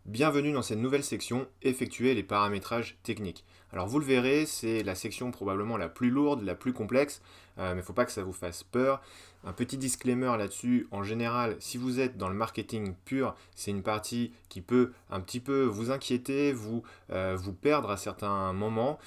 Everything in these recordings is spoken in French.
Bienvenue dans cette nouvelle section, effectuer les paramétrages techniques. Alors vous le verrez, c'est la section probablement la plus lourde, la plus complexe, mais il ne faut pas que ça vous fasse peur. Un petit disclaimer là-dessus, en général, si vous êtes dans le marketing pur, c'est une partie qui peut un petit peu vous inquiéter, vous perdre à certains moments,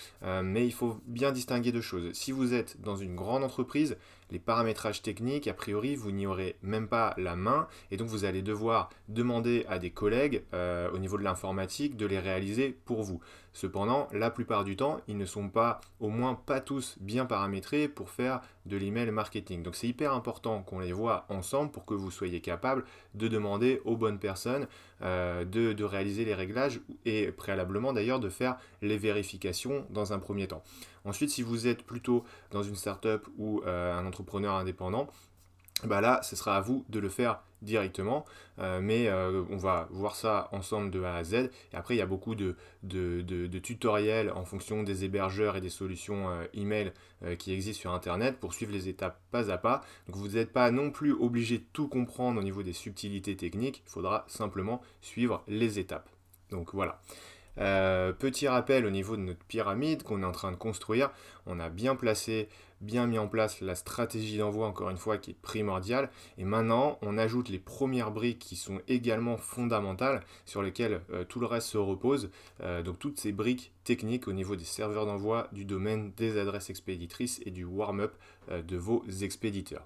mais il faut bien distinguer deux choses. Si vous êtes dans une grande entreprise, les paramétrages techniques, a priori, vous n'y aurez même pas la main, et donc vous allez devoir demander à des collègues au niveau de l'informatique de les réaliser pour vous. Cependant, la plupart du temps, ils ne sont pas, au moins pas tous, bien paramétrés pour faire de l'email marketing. Donc c'est hyper important qu'on les voit ensemble pour que vous soyez capable de demander aux bonnes personnes de réaliser les réglages et préalablement d'ailleurs de faire les vérifications dans un premier temps. Ensuite, si vous êtes plutôt dans une startup ou un entrepreneur indépendant, bah là, ce sera à vous de le faire directement, mais on va voir ça ensemble de A à Z. Et après, il y a beaucoup de tutoriels en fonction des hébergeurs et des solutions email qui existent sur Internet pour suivre les étapes pas à pas. Donc vous n'êtes pas non plus obligé de tout comprendre au niveau des subtilités techniques, il faudra simplement suivre les étapes. Donc voilà. Petit rappel au niveau de notre pyramide qu'on est en train de construire, on a bien mis en place la stratégie d'envoi, encore une fois, qui est primordiale. Et maintenant, on ajoute les premières briques qui sont également fondamentales, sur lesquelles tout le reste se repose. Donc toutes ces briques techniques au niveau des serveurs d'envoi, du domaine, des adresses expéditrices et du warm-up de vos expéditeurs.